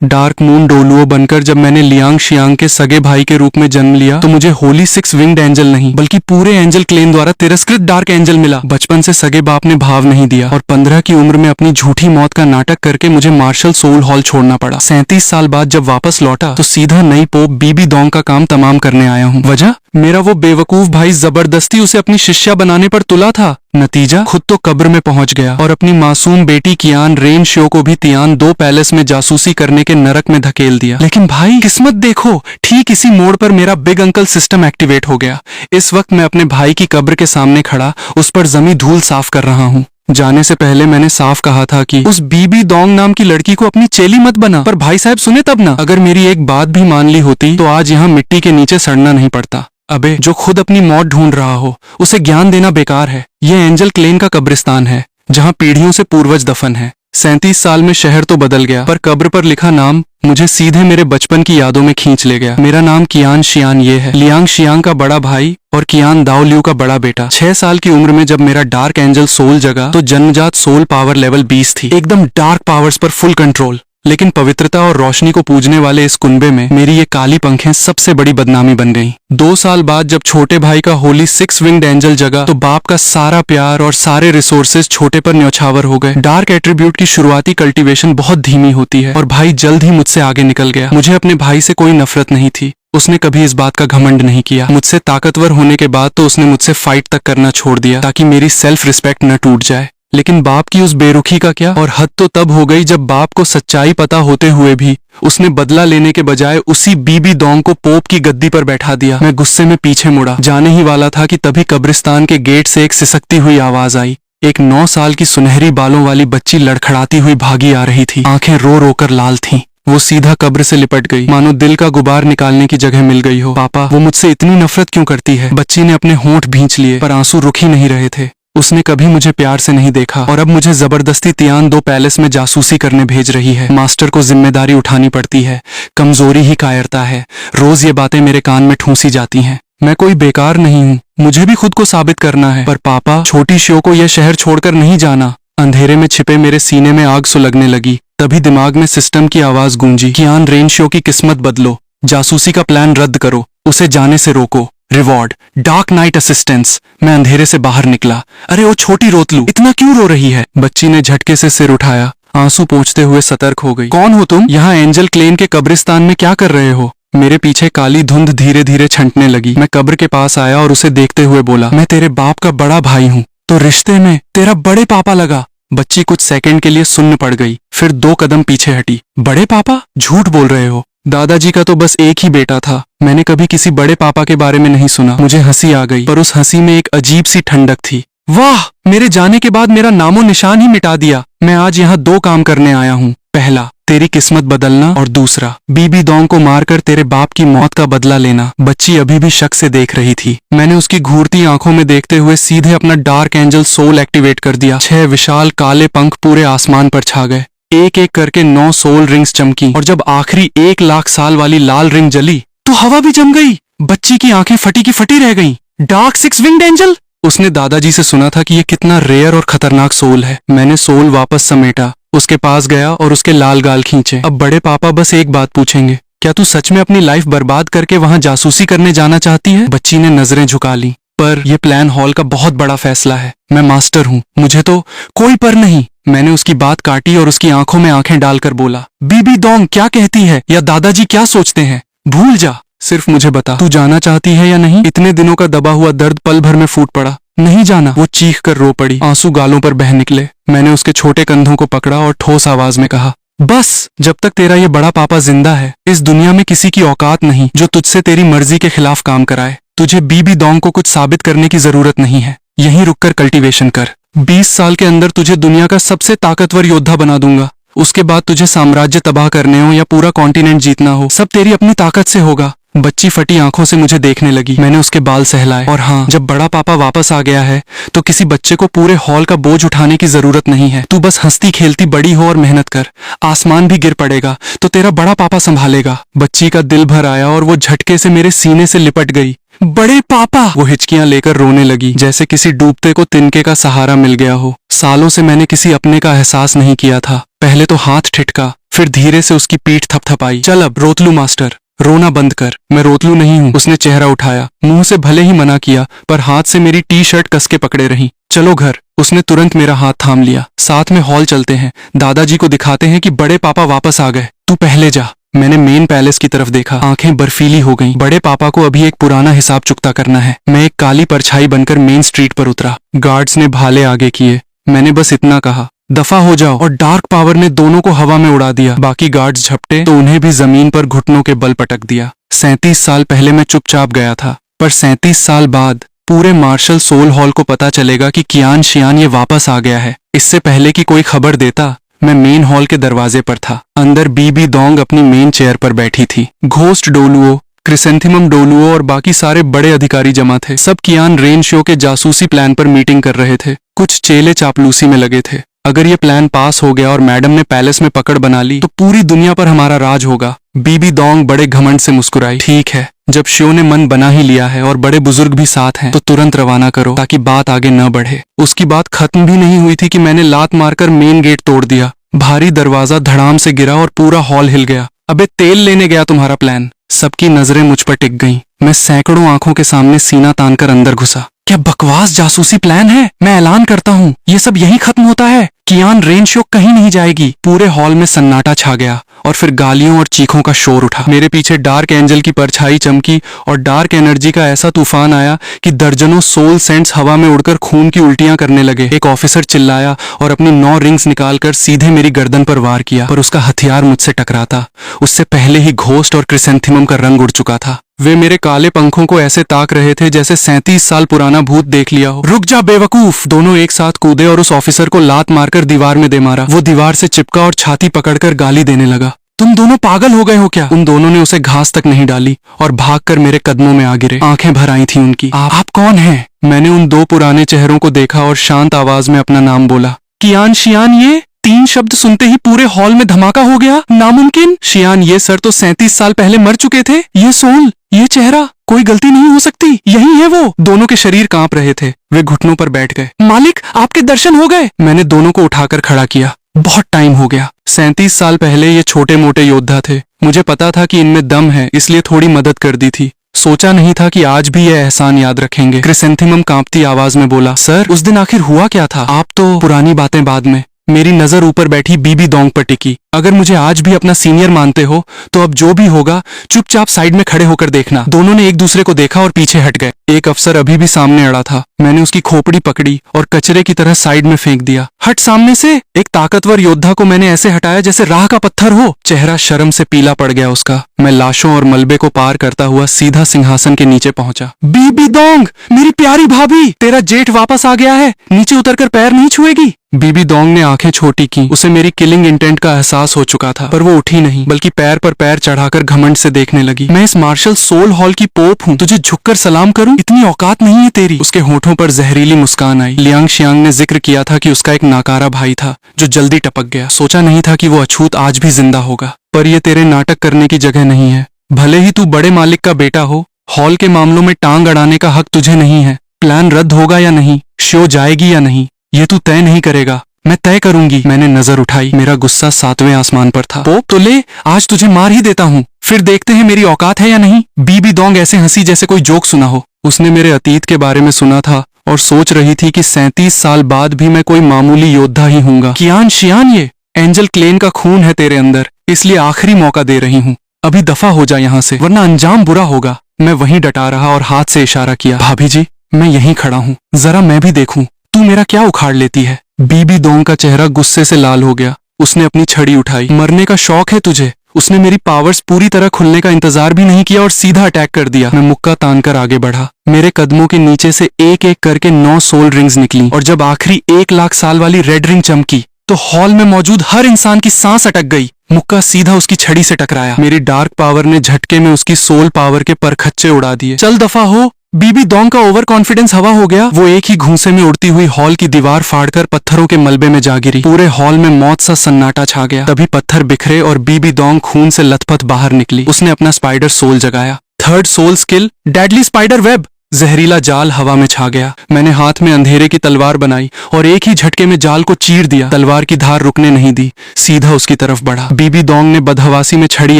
Dark moon डोलुओ बनकर जब मैंने लियांग शियांग के सगे भाई के रूप में जन्म लिया तो मुझे होली 6 विंग्ड एंजल नहीं बल्कि पूरे एंजल क्लेन द्वारा तिरस्कृत डार्क एंजल मिला। बचपन से सगे बाप ने भाव नहीं दिया और 15 की उम्र में अपनी झूठी मौत का नाटक करके मुझे मार्शल सोल हॉल छोड़ना पड़ा। 37 साल बाद जब वापस लौटा तो सीधा नई पोप बीबी दोंग का काम तमाम करने आया हूँ। वजह मेरा वो बेवकूफ भाई जबरदस्ती उसे अपनी शिष्या बनाने पर तुला था। नतीजा खुद तो कब्र में पहुंच गया और अपनी मासूम बेटी कियान रेन शो को भी तियान 2 पैलेस में जासूसी करने के नरक में धकेल दिया। लेकिन भाई किस्मत देखो, ठीक इसी मोड़ पर मेरा बिग अंकल सिस्टम एक्टिवेट हो गया। इस वक्त मैं अपने भाई की कब्र के सामने खड़ा उस पर जमी धूल साफ कर रहा हूँ। जाने से पहले मैंने साफ कहा था कि उस बीबी दोंग नाम की लड़की को अपनी चेली मत बना, पर भाई साहब सुने तब ना। अगर मेरी एक बात भी मान ली होती तो आज यहाँ मिट्टी के नीचे सड़ना नहीं पड़ता। अबे जो खुद अपनी मौत ढूंढ रहा हो उसे ज्ञान देना बेकार है। ये एंजल क्लेन का कब्रिस्तान है जहाँ पीढ़ियों से पूर्वज दफन है। 37 साल में शहर तो बदल गया पर कब्र पर लिखा नाम मुझे सीधे मेरे बचपन की यादों में खींच ले गया। मेरा नाम कियान शियान ये है, लियांग शियांग का बड़ा भाई और कियान दाओ लियू का बड़ा बेटा। 6 साल की उम्र में जब मेरा डार्क एंजल सोल जगा तो जन्मजात सोल पावर लेवल 20 थी, एकदम डार्क पावर्स पर फुल कंट्रोल। लेकिन पवित्रता और रोशनी को पूजने वाले इस कुनबे में मेरी ये काली पंखें सबसे बड़ी बदनामी बन गईं। 2 साल बाद जब छोटे भाई का होली 6 विंग्ड एंजल जगा तो बाप का सारा प्यार और सारे रिसोर्सेज छोटे पर न्यौछावर हो गए। डार्क एट्रीब्यूट की शुरुआती कल्टीवेशन बहुत धीमी होती है और भाई जल्द ही मुझसे आगे निकल गया। मुझे अपने भाई से कोई नफरत नहीं थी, उसने कभी इस बात का घमंड नहीं किया। मुझसे ताकतवर होने के बाद तो उसने मुझसे फाइट तक करना छोड़ दिया ताकि मेरी सेल्फ रिस्पेक्ट न टूट जाए। लेकिन बाप की उस बेरुखी का क्या, और हद तो तब हो गई जब बाप को सच्चाई पता होते हुए भी उसने बदला लेने के बजाय उसी बीबी दोंग को पोप की गद्दी पर बैठा दिया। मैं गुस्से में पीछे मुड़ा, जाने ही वाला था कि तभी कब्रिस्तान के गेट से एक सिसकती हुई आवाज आई। एक 9 साल की सुनहरी बालों वाली बच्ची लड़खड़ाती हुई भागी आ रही थी, आंखें रो रो कर लाल थीं। वो सीधा कब्र से लिपट गई, मानो दिल का गुबार निकालने की जगह मिल गई हो। पापा, वो मुझसे इतनी नफरत क्यों करती है? बच्ची ने अपने होंठ भींच लिए पर आंसू रुक ही नहीं रहे थे। उसने कभी मुझे प्यार से नहीं देखा और अब मुझे जबरदस्ती तियान 2 पैलेस में जासूसी करने भेज रही है। मास्टर को जिम्मेदारी उठानी पड़ती है, कमजोरी ही कायरता है। रोज ये बातें मेरे कान में ठूंसी जाती हैं। मैं कोई बेकार नहीं हूँ, मुझे भी खुद को साबित करना है। पर पापा, छोटी शियो को यह शहर छोड़कर नहीं जाना। अंधेरे में छिपे मेरे सीने में आग सुलगने लगी। तभी दिमाग में सिस्टम की आवाज गूंजी, कियान रेन शियो की किस्मत बदलो, जासूसी का प्लान रद्द करो, उसे जाने से रोको। Reward dark night assistance. मैं अंधेरे से बाहर निकला। अरे ओ छोटी रोतलू, इतना क्यों रो रही है? बच्ची ने झटके से सिर उठाया, आंसू पोंछते हुए सतर्क हो गई। कौन हो तुम? यहाँ एंजल क्लेन के कब्रिस्तान में क्या कर रहे हो? मेरे पीछे काली धुंध धीरे धीरे छंटने लगी। मैं कब्र के पास आया और उसे देखते हुए बोला, मैं तेरे बाप का बड़ा भाई हूँ, तो रिश्ते में तेरा बड़े पापा लगा। बच्ची कुछ सेकंड के लिए सुन्न पड़ गई, फिर 2 कदम पीछे हटी। बड़े पापा? झूठ बोल रहे हो, दादाजी का तो बस एक ही बेटा था। मैंने कभी किसी बड़े पापा के बारे में नहीं सुना। मुझे हंसी आ गई, पर उस हंसी में एक अजीब सी ठंडक थी। वाह, मेरे जाने के बाद मेरा नामो निशान ही मिटा दिया। मैं आज यहाँ 2 काम करने आया हूँ। पहला, तेरी किस्मत बदलना, और दूसरा, बीबी दोंग को मारकर तेरे बाप की मौत का बदला लेना। बच्ची अभी भी शक से देख रही थी। मैंने उसकी घूरती आंखों में देखते हुए सीधे अपना डार्क एंजल सोल एक्टिवेट कर दिया। 6 विशाल काले पंख पूरे आसमान पर छा गए। एक एक करके 9 सोल रिंग्स चमकी और जब आखिरी 1 लाख साल वाली लाल रिंग जली तो हवा भी जम गई। बच्ची की आंखें फटी की फटी रह गईं। Dark 6 winged angel. उसने दादाजी से सुना था कि ये कितना रेयर और खतरनाक सोल है। मैंने सोल वापस समेटा, उसके पास गया और उसके लाल गाल खींचे। अब बड़े पापा बस एक बात पूछेंगे, क्या तू सच में अपनी लाइफ बर्बाद करके वहां जासूसी करने जाना चाहती है? बच्ची ने नजरें झुका ली। पर यह प्लान हॉल का बहुत बड़ा फैसला है। मैं मास्टर हूँ, मुझे तो कोई पर नहीं। मैंने उसकी बात काटी और उसकी आंखों में आंखें डालकर बोला, बीबी दोंग क्या कहती है या दादाजी क्या सोचते हैं, भूल जा। सिर्फ मुझे बता, तू जाना चाहती है या नहीं? इतने दिनों का दबा हुआ दर्द पल भर में फूट पड़ा। नहीं जाना, वो चीख कर रो पड़ी, आंसू गालों पर बह निकले। मैंने उसके छोटे कंधों को पकड़ा और ठोस आवाज में कहा, बस, जब तक तेरा ये बड़ा पापा जिंदा है इस दुनिया में किसी की औकात नहीं जो तुझसे तेरी मर्जी के खिलाफ काम कराए। तुझे बीबी दोंग को कुछ साबित करने की जरूरत नहीं है, यहीं रुककर कल्टीवेशन कर। 20 साल के अंदर तुझे दुनिया का सबसे ताकतवर योद्धा बना दूंगा। उसके बाद तुझे साम्राज्य तबाह करने हो या पूरा कॉन्टिनेंट जीतना हो, सब तेरी अपनी ताकत से होगा। बच्ची फटी आंखों से मुझे देखने लगी। मैंने उसके बाल सहलाए। और हाँ, जब बड़ा पापा वापस आ गया है तो किसी बच्चे को पूरे हॉल का बोझ उठाने की जरूरत नहीं है। तू बस हंसती खेलती बड़ी हो और मेहनत कर। आसमान भी गिर पड़ेगा तो तेरा बड़ा पापा संभालेगा। बच्ची का दिल भर आया और वो झटके से मेरे सीने से लिपट गई। बड़े पापा! वो हिचकियां लेकर रोने लगी, जैसे किसी डूबते को तिनके का सहारा मिल गया हो। सालों से मैंने किसी अपने का एहसास नहीं किया था। पहले तो हाथ ठिठका, फिर धीरे से उसकी पीठ थपथपाई। चल अब रोतलू मास्टर, रोना बंद कर। मैं रोतलू नहीं हूँ। उसने चेहरा उठाया। मुंह से भले ही मना किया पर हाथ से मेरी टी शर्ट कस के पकड़े रही। चलो घर। उसने तुरंत मेरा हाथ थाम लिया। साथ में हॉल चलते हैं, दादाजी को दिखाते हैं कि बड़े पापा वापस आ गए। तू पहले जा। मैंने मेन पैलेस की तरफ देखा। आंखें बर्फीली हो गईं। बड़े पापा को अभी एक पुराना हिसाब चुकता करना है। मैं एक काली परछाई बनकर मेन स्ट्रीट पर उतरा। गार्ड्स ने भाले आगे किए। मैंने बस इतना कहा, दफा हो जाओ, और डार्क पावर ने दोनों को हवा में उड़ा दिया। बाकी गार्ड्स झपटे तो उन्हें भी जमीन पर घुटनों के बल पटक दिया। 37 साल पहले मैं चुपचाप गया था, पर 37 साल बाद पूरे मार्शल सोल हॉल को पता चलेगा कि कियान शियान ये वापस आ गया है। इससे पहले कि कोई खबर देता, मैं मेन हॉल के दरवाजे पर था। अंदर बीबी दोंग अपनी मेन चेयर पर बैठी थी। घोस्ट डोलुओ, क्रिसेंथिमम डोलुओ और बाकी सारे बड़े अधिकारी जमा थे। सब कियान रेन शो के जासूसी प्लान पर मीटिंग कर रहे थे। कुछ चेले चापलूसी में लगे थे। अगर ये प्लान पास हो गया और मैडम ने पैलेस में पकड़ बना ली तो पूरी दुनिया पर हमारा राज होगा। बीबी दोंग बड़े घमंड से मुस्कुराई। ठीक है, जब शो ने मन बना ही लिया है और बड़े बुजुर्ग भी साथ हैं तो तुरंत रवाना करो ताकि बात आगे न बढ़े। उसकी बात खत्म भी नहीं हुई थी कि मैंने लात मारकर मेन गेट तोड़ दिया। भारी दरवाजा धड़ाम से गिरा और पूरा हॉल हिल गया। अबे तेल लेने गया तुम्हारा प्लान। सबकी नजरें मुझ पर टिक गईं। मैं सैकड़ों आंखों के सामने सीना तानकर अंदर घुसा। क्या बकवास जासूसी प्लान है। मैं ऐलान करता हूँ, ये सब यहीं खत्म होता है। कियान रेन शो कहीं नहीं जाएगी। पूरे हॉल में सन्नाटा छा गया और फिर गालियों और चीखों का शोर उठा। मेरे पीछे डार्क एंजल की परछाई चमकी और डार्क एनर्जी का ऐसा तूफान आया कि दर्जनों सोल सेंट्स हवा में उड़कर खून की उल्टियां करने लगे। एक ऑफिसर चिल्लाया और अपनी 9 रिंग्स निकालकर सीधे मेरी गर्दन पर वार किया, पर उसका हथियार मुझसे टकराता उससे पहले ही घोस्ट और क्रिसेंथिमम का रंग उड़ चुका था। वे मेरे काले पंखों को ऐसे ताक रहे थे जैसे 37 साल पुराना भूत देख लिया हो। रुक जा बेवकूफ। दोनों एक साथ कूदे और उस ऑफिसर को लात मारकर दीवार में दे मारा। वो दीवार से चिपका और छाती पकड़कर गाली देने लगा। तुम दोनों पागल हो गए हो क्या। उन दोनों ने उसे घास तक नहीं डाली और भागकर मेरे कदमों में आ गिरे। आंखें भर आई थी उनकी। आप कौन हैं? मैंने उन 2 पुराने चेहरों को देखा और शांत आवाज में अपना नाम बोला। कियान शियान। ये 3 शब्द सुनते ही पूरे हॉल में धमाका हो गया। नामुमकिन। शियान ये सर तो 37 साल पहले मर चुके थे। ये सोल, ये चेहरा, कोई गलती नहीं हो सकती। यही है वो। दोनों के शरीर कांप रहे थे। वे घुटनों पर बैठ गए। मालिक, आपके दर्शन हो गए। मैंने दोनों को उठाकर खड़ा किया। बहुत टाइम हो गया। 37 साल पहले ये छोटे मोटे योद्धा थे। मुझे पता था कि इनमें दम है, इसलिए थोड़ी मदद कर दी थी। सोचा नहीं था कि आज भी ये एहसान याद रखेंगे। क्रिसेंथिमम कांपती आवाज में बोला, सर उस दिन आखिर हुआ क्या था। आप तो पुरानी बातें बाद में। मेरी नजर ऊपर बैठी बीबी दोंग पर टिकी। अगर मुझे आज भी अपना सीनियर मानते हो तो अब जो भी होगा चुपचाप साइड में खड़े होकर देखना। दोनों ने एक दूसरे को देखा और पीछे हट गए। एक अफसर अभी भी सामने अड़ा था। मैंने उसकी खोपड़ी पकड़ी और कचरे की तरह साइड में फेंक दिया। हट सामने से। एक ताकतवर योद्धा को मैंने ऐसे हटाया जैसे राह का पत्थर हो। चेहरा शर्म से पीला पड़ गया उसका। मैं लाशों और मलबे को पार करता हुआ सीधा सिंहासन के नीचे पहुंचा। बीबी दोंग, मेरी प्यारी भाभी, तेरा जेठ वापस आ गया है। नीचे उतरकर पैर नहीं छुएगी। बीबी दोंग ने आंखें छोटी की। उसे मेरी किलिंग इंटेंट का एहसास हो चुका था, पर वो उठी नहीं, बल्कि पैर पर पैर चढ़ाकर घमंड से देखने लगी। मैं इस मार्शल सोल हॉल की पोप हूँ, तुझे झुककर सलाम करूँ? इतनी औकात नहीं है तेरी। उसके होठों पर जहरीली मुस्कान आई। लियांग शियांग ने जिक्र किया था कि उसका एक नाकारा भाई था जो जल्दी टपक गया। सोचा नहीं था कि वो अछूत आज भी जिंदा होगा। पर ये तेरे नाटक करने की जगह नहीं है। भले ही तू बड़े मालिक का बेटा हो, हॉल के मामलों में टांग अड़ाने का हक तुझे नहीं है। प्लान रद्द होगा या नहीं, शो जाएगी या नहीं, ये तू तय नहीं करेगा, मैं तय करूंगी। मैंने नजर उठाई। मेरा गुस्सा 7वें आसमान पर था। पोप तो ले, आज तुझे मार ही देता हूँ, फिर देखते हैं मेरी औकात है या नहीं। बीबी दोंग ऐसे हंसी जैसे कोई जोक सुना हो। उसने मेरे अतीत के बारे में सुना था और सोच रही थी कि 37 साल बाद भी मैं कोई मामूली योद्धा ही हूँगा। कियान शियान, ये एंजल क्लेन का खून है तेरे अंदर, इसलिए आखिरी मौका दे रही हूँ। अभी दफा हो जा यहाँ से, वरना अंजाम बुरा होगा। मैं वहीं डटा रहा और हाथ से इशारा किया। भाभी जी, मैं यहीं खड़ा हूँ, जरा मैं भी देखूं तू मेरा क्या उखाड़ लेती है। बीबी दोंग का चेहरा गुस्से से लाल हो गया। उसने अपनी छड़ी उठाई। मरने का शौक है तुझे? उसने मेरी पावर्स पूरी तरह खुलने का इंतजार भी नहीं किया और सीधा अटैक कर दिया। मैं मुक्का तानकर आगे बढ़ा। मेरे कदमों के नीचे से एक एक करके 9 सोल रिंग्स निकली और जब आखिरी 1 लाख साल वाली रेड रिंग चमकी तो हॉल में मौजूद हर इंसान की सांस अटक गई। मुक्का सीधा उसकी छड़ी से टकराया। मेरी डार्क पावर ने झटके में उसकी सोल पावर के परखच्चे उड़ा दिए। चल दफा हो। बीबी दोंग का ओवर कॉन्फिडेंस हवा हो गया। वो एक ही घूंसे में उड़ती हुई हॉल की दीवार फाड़कर पत्थरों के मलबे में जा गिरी। पूरे हॉल में मौत सा सन्नाटा छा गया। तभी पत्थर बिखरे और बीबी दोंग खून से लथपथ बाहर निकली। उसने अपना स्पाइडर सोल जगाया। 3rd soul skill, deadly spider web. जहरीला जाल हवा में छा गया। मैंने हाथ में अंधेरे की तलवार बनाई और एक ही झटके में जाल को चीर दिया। तलवार की धार रुकने नहीं दी, सीधा उसकी तरफ बढ़ा। बीबी दोंग ने बदहवासी में छड़ी